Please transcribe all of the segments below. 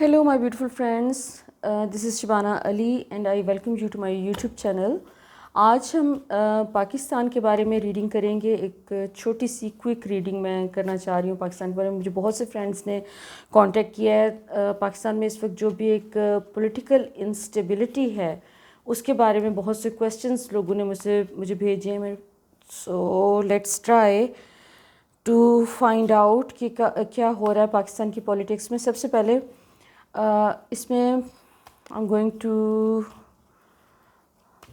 Hello, my beautiful friends. This is Shabana Ali and I welcome you to my YouTube channel. آج ہم پاکستان کے بارے میں reading کریں گے. ایک چھوٹی سی کوئک ریڈنگ میں کرنا چاہ رہی ہوں پاکستان کے بارے میں. مجھے بہت سے فرینڈس نے کانٹیکٹ کیا ہے. پاکستان میں اس وقت جو بھی ایک پولیٹیکل انسٹیبلٹی ہے اس کے بارے میں بہت سے کویسچنس لوگوں نے مجھے بھیجے ہیں. So let's try to find out کہ کیا ہو رہا ہے پاکستان کی پولیٹکس میں. سب سے پہلے اس میں I am going to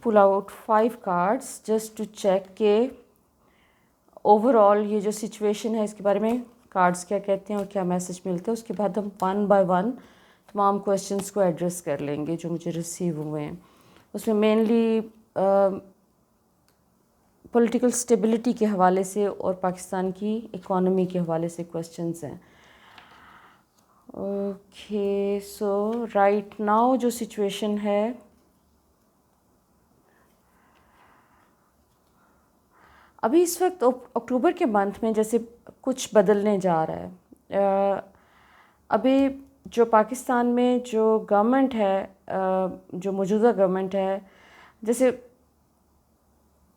pull out 5 cards just to check کہ اوور آل یہ جو سچویشن ہے اس کے بارے میں کارڈس کیا کہتے ہیں اور کیا میسج ملتے ہیں. اس کے بعد ہم 1 by 1 تمام کویسچنس کو ایڈریس کر لیں گے جو مجھے ریسیو ہوئے ہیں. اس میں مینلی پولیٹیکل اسٹیبلٹی کے حوالے سے اور پاکستان کی اکانومی کے حوالے سے کویسچنس ہیں. اوکے سو رائٹ ناؤ جو سچویشن ہے ابھی اس وقت اکتوبر کے منتھ میں جیسے کچھ بدلنے جا رہا ہے. ابھی جو پاکستان میں جو گورنمنٹ ہے جو موجودہ گورنمنٹ ہے جیسے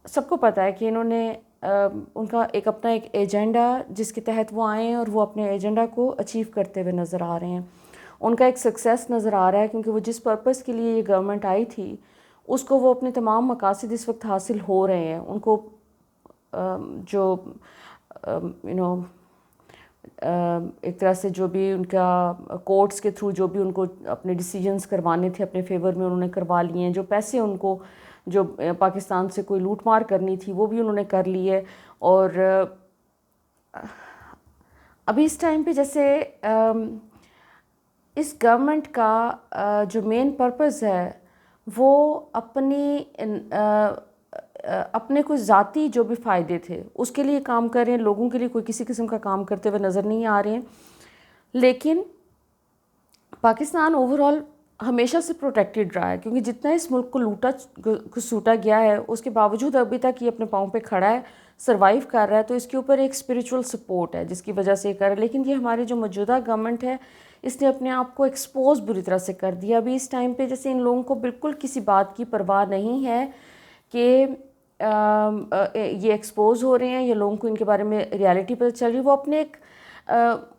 سب کو پتہ ہے کہ انہوں نے ان کا اپنا ایک ایجنڈا جس کے تحت وہ آئے ہیں اور وہ اپنے ایجنڈا کو اچیو کرتے ہوئے نظر آ رہے ہیں. ان کا ایک سکسیس نظر آ رہا ہے کیونکہ وہ جس پرپس کے لیے یہ گورنمنٹ آئی تھی اس کو وہ اپنے تمام مقاصد اس وقت حاصل ہو رہے ہیں. ان کو جو ایک طرح سے جو بھی ان کا کورٹس کے تھرو جو بھی ان کو اپنے ڈیسیجنس کروانے تھے اپنے فیور میں انہوں نے کروا لیے ہیں. جو پیسے ان کو جو پاکستان سے کوئی لوٹ مار کرنی تھی وہ بھی انہوں نے کر لی ہے. اور ابھی اس ٹائم پہ جیسے اس گورنمنٹ کا جو مین پرپز ہے وہ اپنے کوئی ذاتی جو بھی فائدے تھے اس کے لیے کام کر رہے ہیں. لوگوں کے لیے کوئی کسی قسم کا کام کرتے ہوئے نظر نہیں آ رہے ہیں. لیکن پاکستان اوور آل ہمیشہ سے پروٹیکٹڈ رہا ہے کیونکہ جتنا اس ملک کو سوٹا گیا ہے اس کے باوجود ابھی تک یہ اپنے پاؤں پہ کھڑا ہے, سروائیو کر رہا ہے. تو اس کے اوپر ایک اسپریچول سپورٹ ہے جس کی وجہ سے یہ کر رہا ہے. لیکن یہ ہماری جو موجودہ گورنمنٹ ہے اس نے اپنے آپ کو ایکسپوز بری طرح سے کر دیا. ابھی اس ٹائم پہ جیسے ان لوگوں کو بالکل کسی بات کی پرواہ نہیں ہے کہ یہ ایکسپوز ہو رہے ہیں یا لوگوں کو ان کے بارے میں ریالٹی پتہ چل رہی ہے. وہ اپنے ایک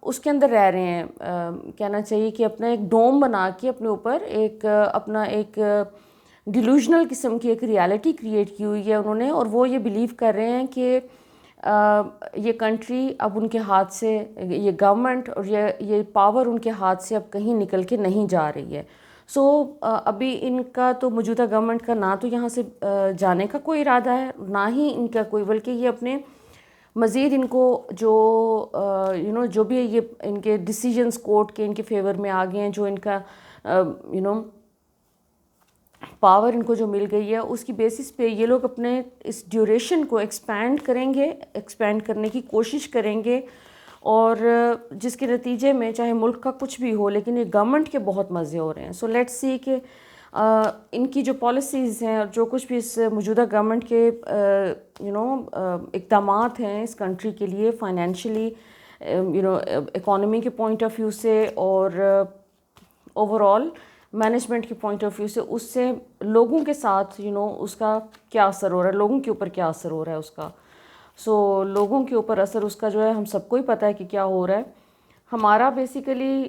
اس کے اندر رہ رہے ہیں, کہنا چاہیے کہ اپنا ایک ڈوم بنا کے اپنے اوپر ایک اپنا ایک ڈیلوژنل قسم کی ایک ریالٹی کریٹ کی ہوئی ہے انہوں نے. اور وہ یہ بلیو کر رہے ہیں کہ یہ کنٹری اب ان کے ہاتھ سے, یہ گورنمنٹ اور یہ پاور ان کے ہاتھ سے اب کہیں نکل کے نہیں جا رہی ہے. سو ابھی ان کا تو موجودہ گورنمنٹ کا نہ تو یہاں سے جانے کا کوئی ارادہ ہے نہ ہی ان کا کوئی, بلکہ یہ اپنے مزید ان کو جو جو بھی یہ ان کے ڈیسیجنس کورٹ کے ان کے فیور میں آ گئے ہیں, جو ان کا پاور ان کو جو مل گئی ہے اس کی بیسس پہ یہ لوگ اپنے اس ڈیوریشن کو ایکسپینڈ کریں گے, ایکسپینڈ کرنے کی کوشش کریں گے. اور جس کے نتیجے میں چاہے ملک کا کچھ بھی ہو لیکن یہ گورنمنٹ کے بہت مزے ہو رہے ہیں. سو لیٹس سی کہ ان کی جو پالیسیز ہیں اور جو کچھ بھی اس موجودہ گورنمنٹ کے اقدامات ہیں اس کنٹری کے لیے فائنینشلی اکانومی کے پوائنٹ آف ویو سے اور اوور آل مینجمنٹ کے پوائنٹ آف ویو سے, اس سے لوگوں کے ساتھ اس کا کیا اثر ہو رہا ہے, لوگوں کے اوپر کیا اثر ہو رہا ہے اس کا. سو لوگوں کے اوپر اثر اس کا جو ہے ہم سب کو ہی پتہ ہے کہ کیا ہو رہا ہے. ہمارا بیسیکلی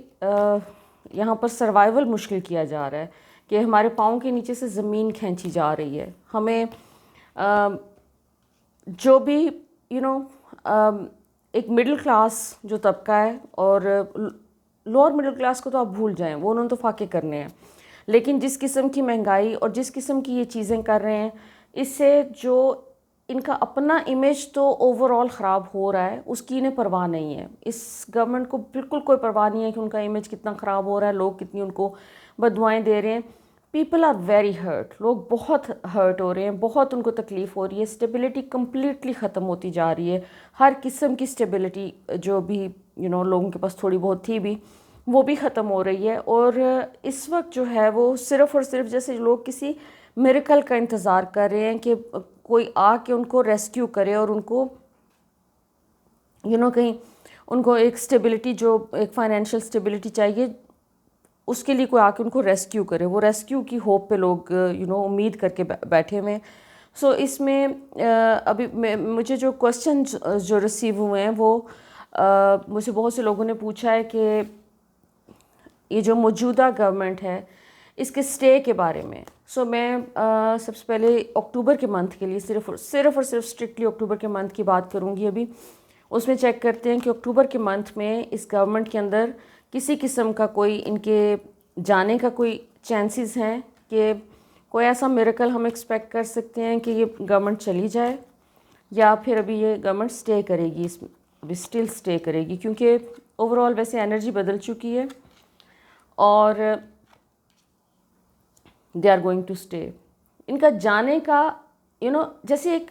یہاں پر سروائیول مشکل کیا جا رہا ہے کہ ہمارے پاؤں کے نیچے سے زمین کھینچی جا رہی ہے. ہمیں جو بھی ایک مڈل کلاس جو طبقہ ہے, اور لوور مڈل کلاس کو تو آپ بھول جائیں, وہ انہوں نے تو فاقے کرنے ہیں. لیکن جس قسم کی مہنگائی اور جس قسم کی یہ چیزیں کر رہے ہیں اس سے جو ان کا اپنا امیج تو اوور آل خراب ہو رہا ہے اس کی انہیں پرواہ نہیں ہے. اس گورنمنٹ کو بالکل کوئی پرواہ نہیں ہے کہ ان کا امیج کتنا خراب ہو رہا ہے, لوگ کتنی ان کو بددعائیں دے رہے ہیں. پیپل آر ویری ہرٹ, لوگ بہت ہرٹ ہو رہے ہیں, بہت ان کو تکلیف ہو رہی ہے. اسٹیبلٹی کمپلیٹلی ختم ہوتی جا رہی ہے. ہر قسم کی اسٹیبلٹی جو بھی لوگوں کے پاس تھوڑی بہت تھی بھی وہ بھی ختم ہو رہی ہے. اور اس وقت جو ہے وہ صرف اور صرف جیسے لوگ کسی میریکل کا انتظار کر رہے ہیں کہ کوئی آ کے ان کو ریسکیو کرے اور ان کو کہیں ان کو ایک اسٹیبلٹی جو ایک فائنینشیل اسٹیبلٹی چاہیے اس کے لیے کوئی آ کے ان کو ریسکیو کرے. وہ ریسکیو کی ہوپ پہ لوگ امید کر کے بیٹھے ہوئے ہیں. سو اس میں ابھی مجھے جو کوسچنز جو ریسیو ہوئے ہیں وہ مجھے بہت سے لوگوں نے پوچھا ہے کہ یہ جو موجودہ گورنمنٹ ہے اس کے سٹے کے بارے میں. سو میں سب سے پہلے اکتوبر کے منتھ کے لیے صرف اور صرف اسٹرکٹلی اکتوبر کے منتھ کی بات کروں گی. ابھی اس میں چیک کرتے ہیں کہ اکتوبر کے منتھ میں اس گورنمنٹ کے اندر کسی قسم کا کوئی ان کے جانے کا کوئی چانسز ہیں کہ کوئی ایسا میریکل ہم ایکسپیکٹ کر سکتے ہیں کہ یہ گورنمنٹ چلی جائے, یا پھر ابھی یہ گورنمنٹ سٹے کرے گی, اس ابھی اسٹل سٹے کرے گی, کیونکہ اوور آل ویسے انرجی بدل چکی ہے اور they are going to stay. ان کا جانے کا جیسے ایک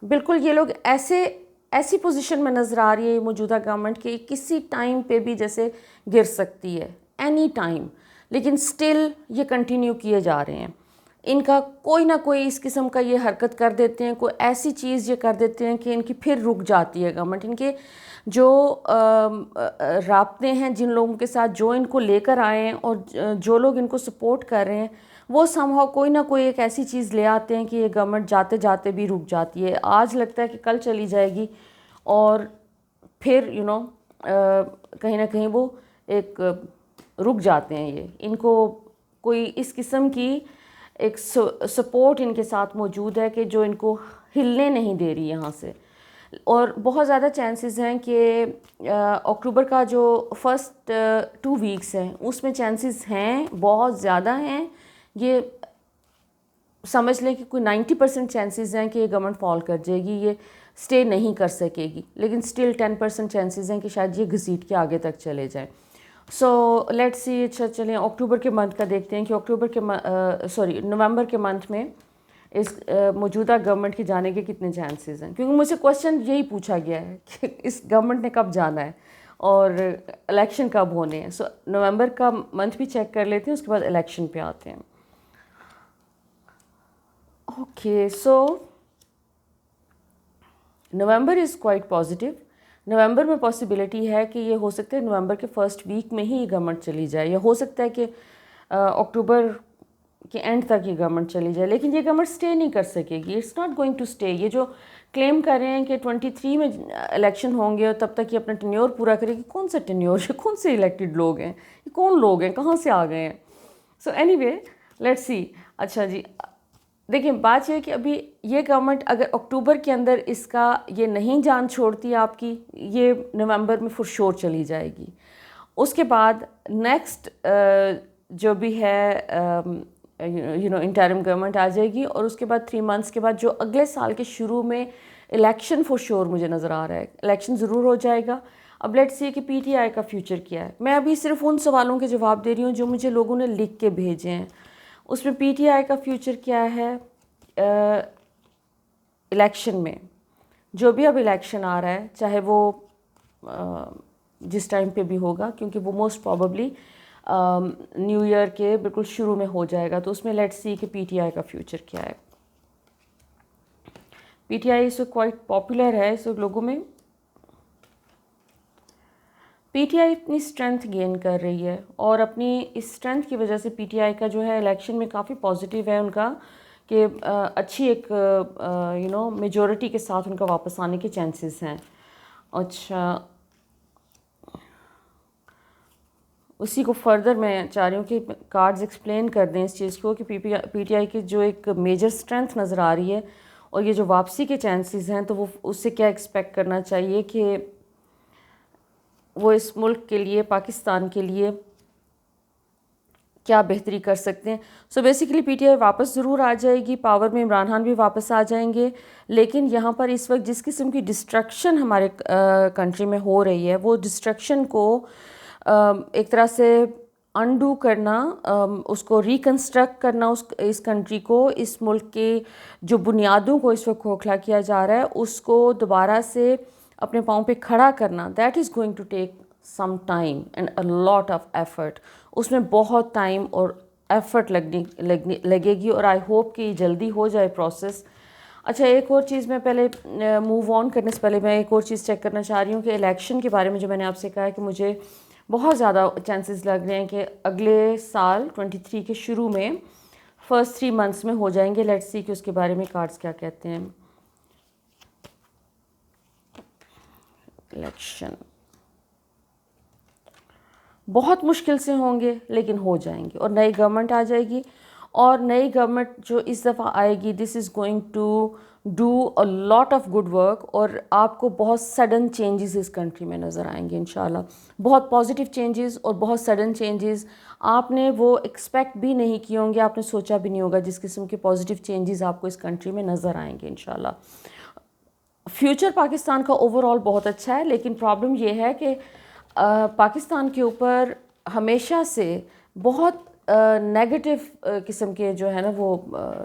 بالکل یہ لوگ ایسی پوزیشن میں نظر آ رہی ہے موجودہ گورنمنٹ کہ کسی ٹائم پہ بھی جیسے گر سکتی ہے, اینی ٹائم, لیکن سٹل یہ کنٹینیو کیے جا رہے ہیں. ان کا کوئی نہ کوئی اس قسم کا یہ حرکت کر دیتے ہیں, کوئی ایسی چیز یہ کر دیتے ہیں کہ ان کی پھر رک جاتی ہے گورنمنٹ. ان کے جو رابطے ہیں جن لوگوں کے ساتھ جو ان کو لے کر آئے ہیں اور جو لوگ ان کو سپورٹ کر رہے ہیں وہ somehow کوئی نہ کوئی ایک ایسی چیز لے آتے ہیں کہ یہ گورنمنٹ جاتے جاتے بھی رک جاتی ہے. آج لگتا ہے کہ کل چلی جائے گی اور پھر کہیں نہ کہیں وہ ایک رک جاتے ہیں. یہ ان کو کوئی اس قسم کی ایک سپورٹ ان کے ساتھ موجود ہے کہ جو ان کو ہلنے نہیں دے رہی یہاں سے. اور بہت زیادہ چانسز ہیں کہ اکتوبر کا جو فرسٹ 2 ویکس ہیں اس میں چانسز ہیں, بہت زیادہ ہیں. یہ سمجھ لیں کہ کوئی 90% چانسز ہیں کہ یہ گورنمنٹ فال کر جائے گی, یہ سٹے نہیں کر سکے گی, لیکن سٹل 10% چانسز ہیں کہ شاید یہ گھسیٹ کے آگے تک چلے جائیں. So let's see. اچھا چلیں اکتوبر کے منتھ کا دیکھتے ہیں کہ نومبر کے منتھ میں اس موجودہ گورنمنٹ کے جانے کے کتنے چانسز ہیں, کیونکہ مجھ سے کوسچن یہی پوچھا گیا ہے کہ اس گورنمنٹ نے کب جانا ہے اور الیکشن کب ہونے ہیں. سو نومبر کا منتھ بھی چیک کر لیتے ہیں, اس کے بعد الیکشن پہ آتے ہیں. Okay, so November is quite positive. November میں پاسبلٹی ہے کہ یہ ہو سکتا ہے نومبر کے فرسٹ ویک میں ہی یہ گورنمنٹ چلی جائے, یا ہو سکتا ہے کہ اکتوبر کے اینڈ تک یہ گورنمنٹ چلی جائے, لیکن یہ گورنمنٹ سٹے نہیں کر سکے گی. اٹس ناٹ گوئنگ ٹو سٹے. یہ جو کلیم کر رہے ہیں کہ 23 میں الیکشن ہوں گے اور تب تک یہ اپنا ٹینیور پورا کرے گی, کون سا ٹینیور, یہ کون سے الیکٹڈ لوگ ہیں, یہ کون لوگ ہیں, کہاں سے آ گئے ہیں. So any way let's see. اچھا جی, دیکھیں بات یہ ہے کہ ابھی یہ گورنمنٹ اگر اکتوبر کے اندر اس کا یہ نہیں جان چھوڑتی آپ کی, یہ نومبر میں فور شور چلی جائے گی. اس کے بعد نیکسٹ جو بھی ہے انٹرم گورنمنٹ آ جائے گی, اور اس کے بعد 3 منتھس کے بعد جو اگلے سال کے شروع میں الیکشن فور شور مجھے نظر آ رہا ہے, الیکشن ضرور ہو جائے گا. اب لیٹس سی کہ پی ٹی آئی کا فیوچر کیا ہے. میں ابھی صرف ان سوالوں کے جواب دے رہی ہوں جو مجھے لوگوں نے لکھ کے بھیجے ہیں. اس میں پی ٹی آئی کا فیوچر کیا ہے الیکشن میں, جو بھی اب الیکشن آ رہا ہے, چاہے وہ جس ٹائم پہ بھی ہوگا, کیونکہ وہ موسٹ پروبیبلی نیو ایئر کے بالکل شروع میں ہو جائے گا. تو اس میں لیٹس سی کہ پی ٹی آئی کا فیوچر کیا ہے. پی ٹی آئی اس وقت کوائٹ پاپولر ہے اس وقت لوگوں میں. پی ٹی آئی اپنی اسٹرینتھ گین کر رہی ہے, اور اپنی اس اسٹرینتھ کی وجہ سے پی ٹی آئی کا جو ہے الیکشن میں کافی پازیٹیو ہے ان کا, کہ اچھی ایک میجورٹی کے ساتھ ان کا واپس آنے کے چانسز ہیں. اچھا, اسی کو فردر میں چاہ رہی ہوں کہ کارڈز ایکسپلین کر دیں اس چیز کو کہ پی ٹی آئی کی جو ایک میجر اسٹرینتھ نظر آ رہی ہے اور یہ جو واپسی کے چانسز ہیں, تو وہ اس سے کیا ایکسپیکٹ کرنا چاہیے کہ وہ اس ملک کے لیے, پاکستان کے لیے کیا بہتری کر سکتے ہیں. So basically P T I واپس ضرور آ جائے گی, پاور میں عمران خان بھی واپس آ جائیں گے, لیکن یہاں پر اس وقت جس قسم کی ڈسٹرکشن ہمارے کنٹری میں ہو رہی ہے, وہ ڈسٹرکشن کو ایک طرح سے انڈو کرنا, اس کو ریکنسٹرکٹ کرنا, اس کنٹری کو, اس ملک کے جو بنیادوں کو اس وقت کھوکھلا کیا جا رہا ہے, اس کو دوبارہ سے اپنے پاؤں پہ کھڑا کرنا, that is going to take some time and a lot of effort. اس میں بہت ٹائم اور ایفرٹ لگے گی, اور آئی ہوپ کہ یہ جلدی ہو جائے پروسیس. اچھا, ایک اور چیز میں پہلے موو آن کرنے سے پہلے میں ایک اور چیز چیک کرنا چاہ رہی ہوں کہ الیکشن کے بارے میں جو میں نے آپ سے کہا ہے کہ مجھے بہت زیادہ چانسز لگ رہے ہیں کہ اگلے سال 23 کے شروع میں فرسٹ 3 منتھس میں ہو جائیں گے. لیٹس سی کہ اس کے بارے میں کارڈز کیا کہتے ہیں. الیکشن بہت مشکل سے ہوں گے لیکن ہو جائیں گے, اور نئی گورنمنٹ آ جائے گی, اور نئی گورنمنٹ جو اس دفعہ آئے گی this is going to do a lot of good work, اور آپ کو بہت سڈن چینجز اس کنٹری میں نظر آئیں گے انشاءاللہ. بہت پازیٹیو چینجز اور بہت سڈن چینجز, آپ نے وہ ایکسپیکٹ بھی نہیں کیے ہوں گے, آپ نے سوچا بھی نہیں ہوگا جس قسم کے پازیٹیو چینجز آپ کو اس کنٹری میں نظر آئیں گے انشاءاللہ. فیوچر پاکستان کا اوور آل بہت اچھا ہے, لیکن پرابلم یہ ہے کہ پاکستان کے اوپر ہمیشہ سے بہت نیگیٹو قسم کے جو ہے نا وہ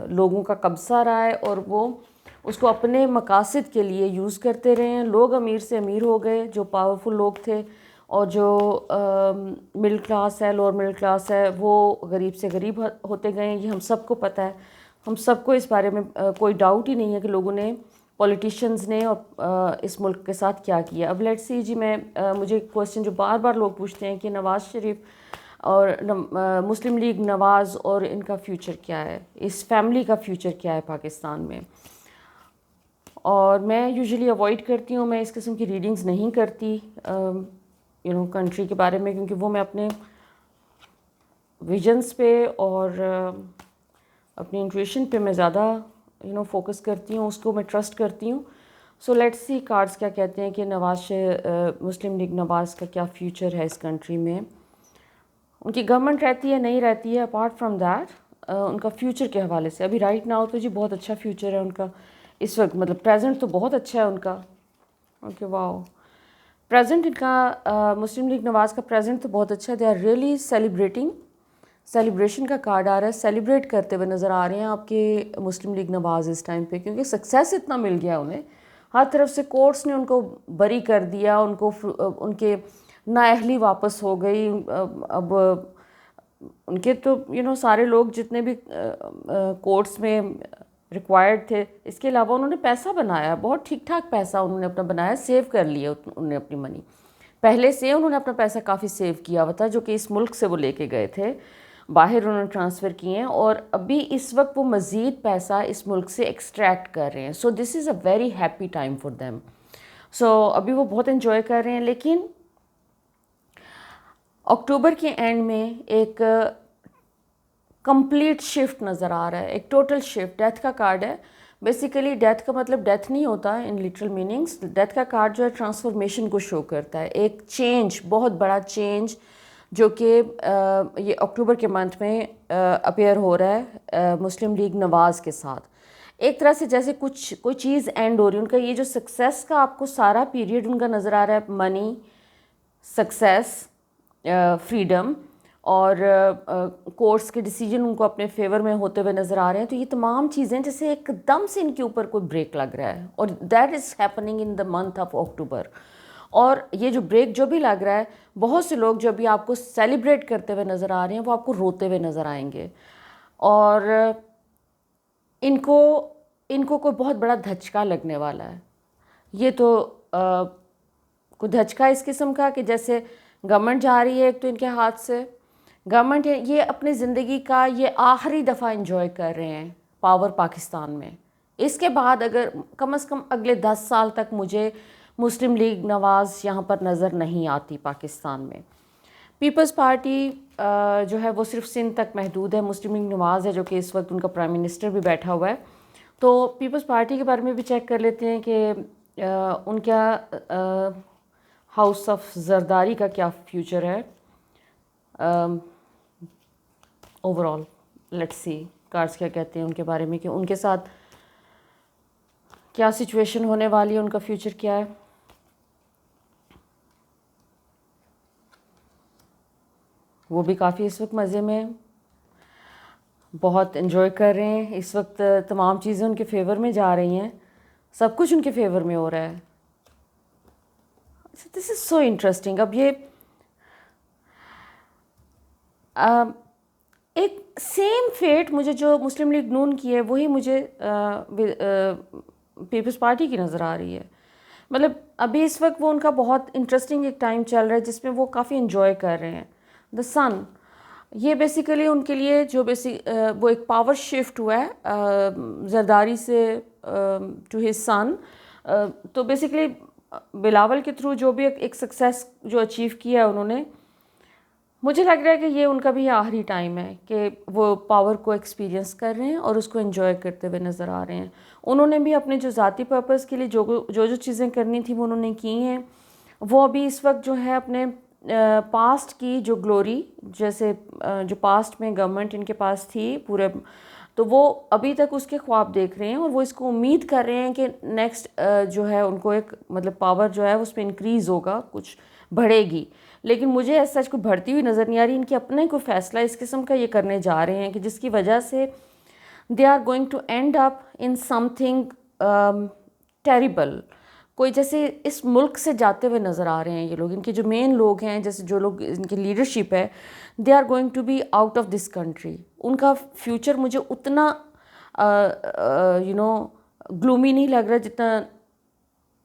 لوگوں کا قبضہ رہا ہے, اور وہ اس کو اپنے مقاصد کے لیے یوز کرتے رہے ہیں. لوگ امیر سے امیر ہو گئے, جو پاورفل لوگ تھے, اور جو مڈل کلاس ہے, لوور مڈل کلاس ہے, وہ غریب سے غریب ہوتے گئے ہیں. یہ ہم سب کو پتہ ہے, ہم سب کو اس بارے میں کوئی ڈاؤٹ ہی نہیں ہے کہ لوگوں نے, پولیٹیشنز نے اور اس ملک کے ساتھ کیا کیا. اب لیٹس سی جی, مجھے کویسچن جو بار بار لوگ پوچھتے ہیں کہ نواز شریف اور مسلم لیگ نواز اور ان کا فیوچر کیا ہے, اس فیملی کا فیوچر کیا ہے پاکستان میں. اور میں یوزلی اوائڈ کرتی ہوں, میں اس قسم کی ریڈنگز نہیں کرتی کنٹری کے بارے میں, کیونکہ وہ میں اپنے ویژنس پہ اور اپنی انٹویشن پہ میں زیادہ فوکس کرتی ہوں, اس کو میں ٹرسٹ کرتی ہوں. سو لیٹس سی کارڈز کیا کہتے ہیں کہ مسلم لیگ نواز کا کیا فیوچر ہے اس کنٹری میں. ان کی گورنمنٹ رہتی ہے نہیں رہتی ہے, اپارٹ فرام دیٹ ان کا فیوچر کے حوالے سے ابھی رائٹ ناؤ تو جی بہت اچھا فیوچر ہے ان کا اس وقت, مطلب پریزنٹ تو بہت اچھا ہے ان کا. اوکے واو, پریزنٹ ان کا مسلم لیگ نواز کا پریزنٹ تو بہت اچھا ہے. دے آر ریئلی سیلیبریشن کا کارڈ آ رہا ہے, سیلیبریٹ کرتے ہوئے نظر آ رہے ہیں آپ کے مسلم لیگ نواز اس ٹائم پہ, کیونکہ سکسیس اتنا مل گیا انہیں, ہر طرف سے کورٹس نے ان کو بری کر دیا, ان کو ان کے نااہلی واپس ہو گئی. اب ان کے تو سارے لوگ جتنے بھی کورٹس میں ریکوائرڈ تھے, اس کے علاوہ انہوں نے پیسہ بنایا, بہت ٹھیک ٹھاک پیسہ انہوں نے اپنا بنایا, سیو کر لیا انہوں نے اپنی منی. پہلے سے انہوں نے اپنا پیسہ کافی سیو کیا ہوا تھا, جو کہ اس ملک سے وہ لے کے گئے تھے, باہر انہوں نے ٹرانسفر کیے ہیں, اور ابھی اس وقت وہ مزید پیسہ اس ملک سے ایکسٹریکٹ کر رہے ہیں. So this is a very happy time for them. So ابھی وہ بہت انجوائے کر رہے ہیں, لیکن اکتوبر کے اینڈ میں ایک کمپلیٹ شفٹ نظر آ رہا ہے, ایک ٹوٹل شفٹ. ڈیتھ کا کارڈ ہے. بیسیکلی ڈیتھ کا مطلب ڈیتھ نہیں ہوتا ان لٹرل میننگس. ڈیتھ کا کارڈ جو ہے ٹرانسفارمیشن کو شو کرتا ہے, ایک چینج, بہت بڑا چینج جو کہ یہ اکتوبر کے منتھ میں اپیئر ہو رہا ہے مسلم لیگ نواز کے ساتھ. ایک طرح سے جیسے کوئی چیز اینڈ ہو رہی ہے. ان کا یہ جو سکسیس کا آپ کو سارا پیریڈ ان کا نظر آ رہا ہے, منی, سکسیس, فریڈم, اور کورٹس کے ڈیسیجن ان کو اپنے فیور میں ہوتے ہوئے نظر آ رہے ہیں. تو یہ تمام چیزیں جیسے ایک دم سے ان کے اوپر کوئی بریک لگ رہا ہے, اور that is happening in the month of October. اور یہ جو بریک جو بھی لگ رہا ہے, بہت سے لوگ جو ابھی آپ کو سیلیبریٹ کرتے ہوئے نظر آ رہے ہیں وہ آپ کو روتے ہوئے نظر آئیں گے, اور ان کو کوئی بہت بڑا دھچکا لگنے والا ہے. یہ تو کوئی دھچکا اس قسم کا کہ جیسے گورنمنٹ جا رہی ہے ایک تو ان کے ہاتھ سے, گورنمنٹ یہ اپنی زندگی کا یہ آخری دفعہ انجوائے کر رہے ہیں پاور پاکستان میں. اس کے بعد اگر کم از کم اگلے 10 سال تک مجھے مسلم لیگ نواز یہاں پر نظر نہیں آتی پاکستان میں. پیپلز پارٹی جو ہے وہ صرف سندھ تک محدود ہے. مسلم لیگ نواز ہے جو کہ اس وقت ان کا پرائم منسٹر بھی بیٹھا ہوا ہے. تو پیپلز پارٹی کے بارے میں بھی چیک کر لیتے ہیں کہ ان کا ہاؤس آف زرداری کا کیا فیوچر ہے over all. Let's see cards کیا کہتے ہیں ان کے بارے میں, کہ ان کے ساتھ کیا سچویشن ہونے والی ہے, ان کا فیوچر کیا ہے. وہ بھی کافی اس وقت مزے میں بہت انجوائے کر رہے ہیں. اس وقت تمام چیزیں ان کے فیور میں جا رہی ہیں, سب کچھ ان کے فیور میں ہو رہا ہے. دس از سو انٹرسٹنگ. اب یہ ایک سیم فیٹ مجھے جو مسلم لیگ نون کی ہے وہی مجھے پیپلز پارٹی کی نظر آ رہی ہے. مطلب ابھی اس وقت وہ ان کا بہت انٹرسٹنگ ایک ٹائم چل رہا ہے جس میں وہ کافی انجوائے کر رہے ہیں. دا سن، یہ بیسیکلی ان کے لیے جو وہ ایک پاور شفٹ ہوا ہے زرداری سے ٹو ہز سن. تو بیسیکلی بلاول کے تھرو جو بھی ایک سکسیس جو اچیو کیا ہے انہوں نے، مجھے لگ رہا ہے کہ یہ ان کا بھی آخری ٹائم ہے کہ وہ پاور کو ایکسپیرینس کر رہے ہیں اور اس کو انجوائے کرتے ہوئے نظر آ رہے ہیں. انہوں نے بھی اپنے جو ذاتی پرپز کے لیے جو چیزیں کرنی تھیں وہ انہوں نے کی ہیں. وہ ابھی اس وقت جو ہے اپنے پاسٹ کی جو گلوری، جیسے جو پاسٹ میں گورنمنٹ ان کے پاس تھی پورے، تو وہ ابھی تک اس کے خواب دیکھ رہے ہیں اور وہ اس کو امید کر رہے ہیں کہ نیکسٹ جو ہے ان کو ایک مطلب پاور جو ہے اس پہ انکریز ہوگا، کچھ بڑھے گی. لیکن مجھے ایسا کوئی بڑھتی ہوئی نظر نہیں آ رہی. ان کے اپنے کوئی فیصلہ اس قسم کا یہ کرنے جا رہے ہیں کہ جس کی وجہ سے they are going to end up in something terrible. کوئی جیسے اس ملک سے جاتے ہوئے نظر آ رہے ہیں یہ لوگ. ان کے جو مین لوگ ہیں، جیسے جو لوگ ان کی لیڈرشپ ہے، they are going to be out of this country. ان کا فیوچر مجھے اتنا گلومی نہیں لگ رہا جتنا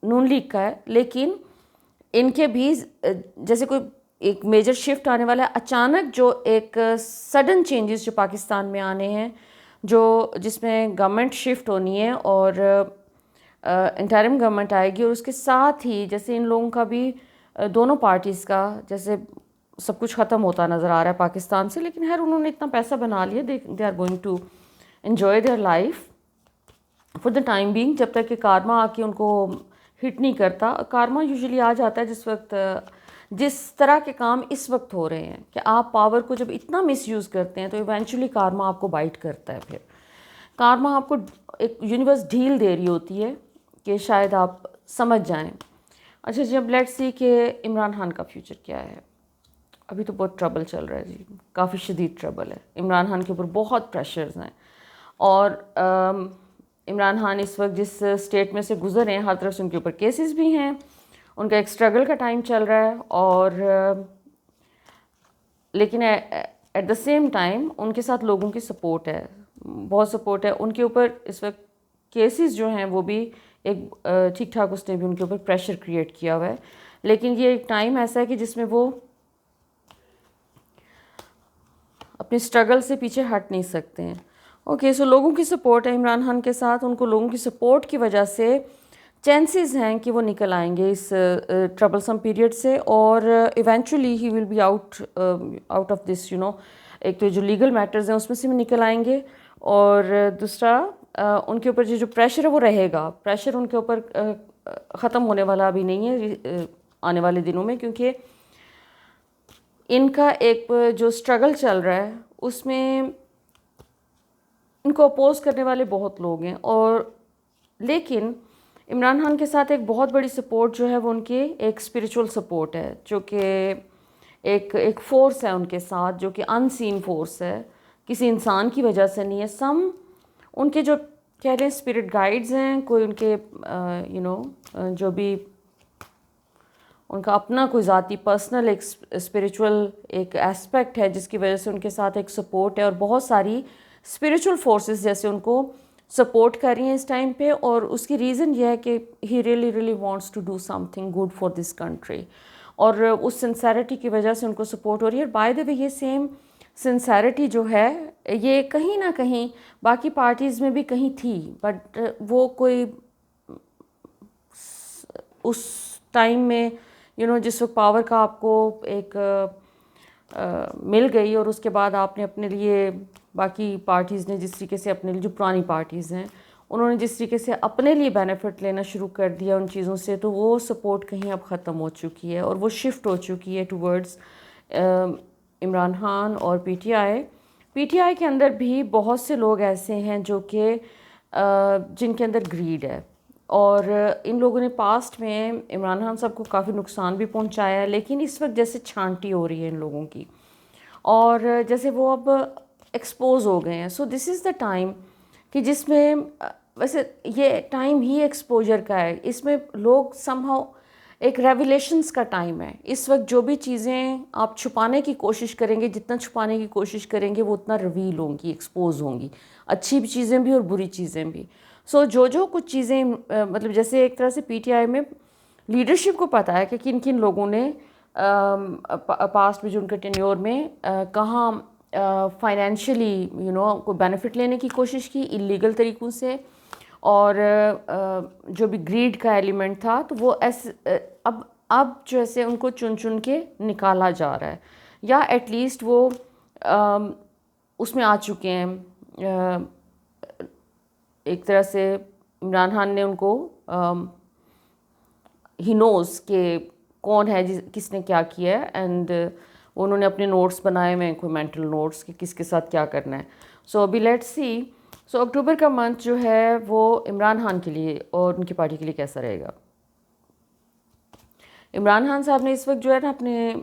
نون لیگ کا ہے. لیکن ان کے بھی جیسے کوئی ایک میجر شفٹ آنے والا ہے اچانک، جو ایک سڈن چینجز جو پاکستان میں آنے ہیں، جس میں گورنمنٹ شفٹ ہونی ہے اور انٹرم گورنمنٹ آئے گی. اور اس کے ساتھ ہی جیسے ان لوگوں کا بھی دونوں پارٹیز کا جیسے سب کچھ ختم ہوتا نظر آ رہا ہے پاکستان سے. لیکن خیر انہوں نے اتنا پیسہ بنا لیا، they are going to enjoy their life for the time being, جب تک کہ کارما آ کے ان کو ہٹ نہیں کرتا. کارما یوزلی آ جاتا ہے جس طرح کے کام اس وقت ہو رہے ہیں کہ آپ پاور کو جب اتنا مس یوز کرتے ہیں تو ایونچولی کارما آپ کو بائٹ کرتا ہے. پھر کارما آپ کو ایک یونیورس ڈھیل دے رہی ہوتی ہے کہ شاید آپ سمجھ جائیں. اچھا جب لیٹس سی کہ عمران خان کا فیوچر کیا ہے. ابھی تو بہت ٹربل چل رہا ہے جی، کافی شدید ٹربل ہے. عمران خان کے اوپر بہت پریشرز ہیں اور عمران خان اس وقت جس اسٹیٹ میں سے گزر رہے ہیں ہر طرف سے ان کے اوپر کیسز بھی ہیں. ان کا ایک اسٹرگل کا ٹائم چل رہا ہے اور لیکن ایٹ دا سیم ٹائم ان کے ساتھ لوگوں کی سپورٹ ہے، بہت سپورٹ ہے. ان کے اوپر اس وقت کیسز جو ہیں وہ بھی ایک ٹھیک ٹھاک اس نے بھی ان کے اوپر پریشر کریٹ کیا ہوا ہے. لیکن یہ ایک ٹائم ایسا ہے کہ جس میں وہ اپنے اسٹرگل سے پیچھے ہٹ نہیں سکتے ہیں. اوکے سو لوگوں کی سپورٹ ہے عمران خان کے ساتھ. ان کو لوگوں کی سپورٹ کی وجہ سے چانسز ہیں کہ وہ نکل آئیں گے اس ٹربلسم پیریڈ سے اور eventually he will be out of this ایک تو جو لیگل میٹرز ہیں اس میں سے بھی نکل آئیں گے. اور دوسرا ان کے اوپر جو پریشر ہے وہ رہے گا. پریشر ان کے اوپر ختم ہونے والا ابھی نہیں ہے آنے والے دنوں میں، کیونکہ ان کا ایک جو اسٹرگل چل رہا ہے اس میں ان کو اپوز کرنے والے بہت لوگ ہیں. اور لیکن عمران خان کے ساتھ ایک بہت بڑی سپورٹ جو ہے وہ ان کی ایک اسپریچول سپورٹ ہے، جو کہ ایک فورس ہے ان کے ساتھ، جو کہ ان سین فورس ہے، کسی انسان کی وجہ سے نہیں ہے. ان کے جو کہہ لیں اسپرٹ گائیڈز ہیں، کوئی ان کے جو بھی ان کا اپنا کوئی ذاتی پرسنل ایک اسپریچول ایک ایسپیکٹ ہے جس کی وجہ سے ان کے ساتھ ایک سپورٹ ہے. اور بہت ساری اسپریچول فورسز جیسے ان کو سپورٹ کر رہی ہیں اس ٹائم پہ. اور اس کی ریزن یہ ہے کہ he really wants to do something good for this country, اور اس سنسیرٹی کی وجہ سے ان کو سپورٹ ہو رہی ہے. بائی دا وے یہ سیم سنسیرٹی جو ہے یہ کہیں نہ کہیں باقی پارٹیز میں بھی کہیں تھی، بٹ وہ کوئی اس ٹائم میں جس وقت پاور کا آپ کو ایک مل گئی اور اس کے بعد آپ نے اپنے لیے باقی پارٹیز نے جس طریقے سے اپنے لیے جو پرانی پارٹیز ہیں انہوں نے جس طریقے سے اپنے لیے بینیفٹ لینا شروع کر دیا ان چیزوں سے، تو وہ سپورٹ کہیں اب ختم ہو چکی ہے اور وہ شفٹ ہو چکی ہے ٹورڈز عمران خان اور P T I. P T I کے اندر بھی بہت سے لوگ ایسے ہیں جو کہ جن کے اندر گریڈ ہے، اور ان لوگوں نے پاسٹ میں عمران خان صاحب کو کافی نقصان بھی پہنچایا ہے. لیکن اس وقت جیسے چھانٹی ہو رہی ہے ان لوگوں کی اور جیسے وہ اب ایکسپوز ہو گئے ہیں. So this is the time کہ جس میں ویسے یہ ٹائم ہی ایکسپوجر کا ہے. اس میں لوگ سم ہاؤ ایک ریویلیشنز کا ٹائم ہے اس وقت. جو بھی چیزیں آپ چھپانے کی کوشش کریں گے، جتنا چھپانے کی کوشش کریں گے وہ اتنا ریویل ہوں گی، ایکسپوز ہوں گی، اچھی بھی چیزیں بھی اور بری چیزیں بھی. سو جو کچھ چیزیں مطلب جیسے ایک طرح سے پی ٹی آئی میں لیڈرشپ کو پتہ ہے کہ کن کن لوگوں نے پاسٹ میں جو ان کے ٹینیور میں کہاں فائنینشلی کوئی بینیفٹ لینے کی کوشش کی اللیگل طریقوں سے، اور جو بھی گریڈ کا ایلیمنٹ تھا تو وہ اب جیسے ان کو چن چن کے نکالا جا رہا ہے، یا ایٹ لیسٹ وہ اس میں آ چکے ہیں. ایک طرح سے عمران خان نے ان کو ہی نوز کہ کون ہے کس نے کیا کیا ہے، اینڈ انہوں نے اپنے نوٹس بنائے ہوئے ہیں، کوئی مینٹل نوٹس کہ کس کے ساتھ کیا کرنا ہے. سو ابھی لیٹس سی. سو اکتوبر کا منتھ جو ہے وہ عمران خان کے لیے اور ان کی پارٹی کے لیے کیسا رہے گا. عمران خان صاحب نے اس وقت جو ہے نا اپنے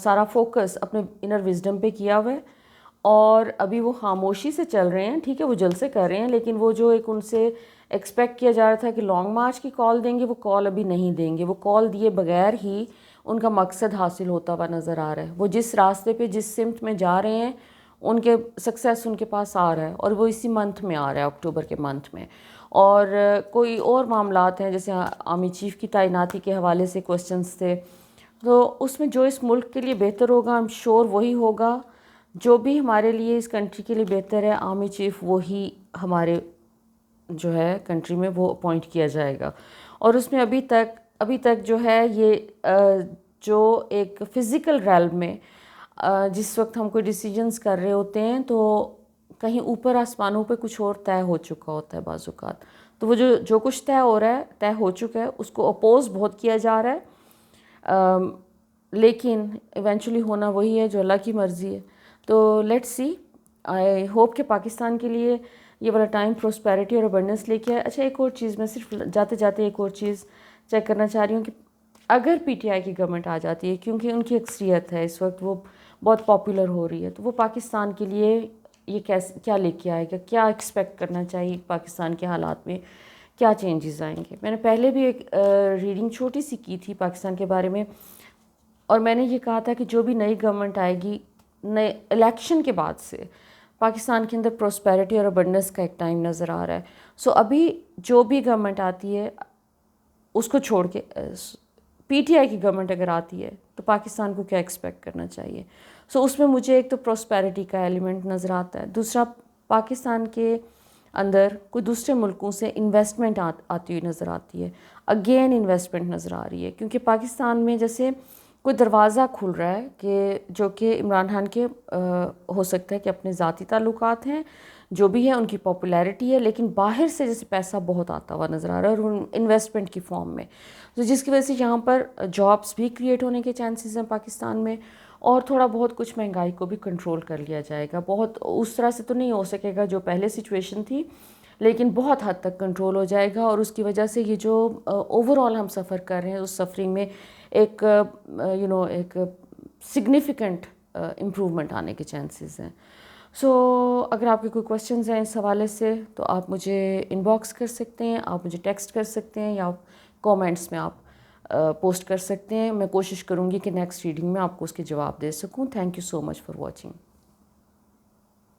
سارا فوکس اپنے انر وزڈم پہ کیا ہوا ہے، اور ابھی وہ خاموشی سے چل رہے ہیں. ٹھیک ہے وہ جلسے کر رہے ہیں، لیکن وہ جو ایک ان سے ایکسپیکٹ کیا جا رہا تھا کہ لانگ مارچ کی کال دیں گے، وہ کال ابھی نہیں دیں گے. وہ کال دیے بغیر ہی ان کا مقصد حاصل ہوتا ہوا نظر آ رہا ہے. وہ جس راستے پہ جس سمت میں جا رہے ہیں ان کے سکسیس ان کے پاس آ رہا ہے، اور وہ اسی منتھ میں آ رہا ہے، اکتوبر کے منتھ میں. اور کوئی اور معاملات ہیں جیسے آرمی چیف کی تعیناتی کے حوالے سے کوسچنس تھے، تو اس میں جو اس ملک کے لیے بہتر ہوگا I'm sure وہی ہوگا. جو بھی ہمارے لیے اس کنٹری کے لیے بہتر ہے آرمی چیف وہی ہمارے جو ہے کنٹری میں وہ اپوائنٹ کیا جائے گا. اور اس میں ابھی تک جو ہے یہ جو ایک فزیکل ریلم میں جس وقت ہم کوئی ڈیسیجنز کر رہے ہوتے ہیں تو کہیں اوپر آسمانوں پہ کچھ اور طے ہو چکا ہوتا ہے بعض اوقات. تو وہ جو کچھ طے ہو رہا ہے طے ہو چکا ہے، اس کو اپوز بہت کیا جا رہا ہے، لیکن ایونچولی ہونا وہی ہے جو اللہ کی مرضی ہے. تو لیٹس سی. آئی ہوپ کہ پاکستان کے لیے یہ والا ٹائم پروسپیرٹی اور ابنڈنس لے کے آئے. اچھا ایک اور چیز میں صرف جاتے جاتے ایک اور چیز چیک کرنا چاہ رہی ہوں کہ اگر پی ٹی آئی کی گورنمنٹ آ جاتی ہے، کیونکہ ان کی اکثریت ہے اس وقت، وہ بہت پاپولر ہو رہی ہے، تو وہ پاکستان کے لیے یہ کیا لے کے آئے گا، کیا ایکسپیکٹ کرنا چاہیے پاکستان کے حالات میں، کیا چینجز آئیں گے. میں نے پہلے بھی ایک ریڈنگ چھوٹی سی کی تھی پاکستان کے بارے میں، اور میں نے یہ کہا تھا کہ جو بھی نئی گورنمنٹ آئے گی نئے الیکشن کے بعد سے پاکستان کے اندر پروسپیرٹی اور ابنڈنس کا ایک ٹائم نظر آ رہا ہے. سو ابھی جو بھی گورنمنٹ آتی ہے اس کو چھوڑ کے پی ٹی آئی کی گورنمنٹ اگر آتی ہے تو پاکستان کو کیا ایکسپیکٹ کرنا چاہیے. سو اس میں مجھے ایک تو پروسپیرٹی کا ایلیمنٹ نظر آتا ہے، دوسرا پاکستان کے اندر کوئی دوسرے ملکوں سے انویسٹمنٹ آتی ہوئی نظر آتی ہے. اگین انویسٹمنٹ نظر آ رہی ہے، کیونکہ پاکستان میں جیسے کوئی دروازہ کھل رہا ہے کہ جو کہ عمران خان کے ہو سکتا ہے کہ اپنے ذاتی تعلقات ہیں جو بھی ہے، ان کی پاپولیرٹی ہے، لیکن باہر سے جیسے پیسہ بہت آتا ہوا نظر آ رہا ہے اور انویسٹمنٹ کی فارم میں، تو جس کی وجہ سے یہاں پر جابس بھی کریٹ ہونے کے چانسز ہیں پاکستان میں، اور تھوڑا بہت کچھ مہنگائی کو بھی کنٹرول کر لیا جائے گا. بہت اس طرح سے تو نہیں ہو سکے گا جو پہلے سچویشن تھی، لیکن بہت حد تک کنٹرول ہو جائے گا. اور اس کی وجہ سے یہ جو اوور آل ہم سفر کر رہے ہیں اس سفرنگ میں ایک ایک سگنیفیکنٹ امپروومنٹ آنے کے چانسز ہیں. سو اگر آپ کے کوئی کویشچنز ہیں اس حوالے سے تو آپ مجھے ان باکس کر سکتے ہیں، آپ مجھے ٹیکسٹ کر سکتے ہیں، یا کومنٹس میں آپ پوسٹ کر سکتے ہیں. میں کوشش کروں گی کہ نیکسٹ ریڈنگ میں آپ کو اس کے جواب دے سکوں. Thank you so much for watching.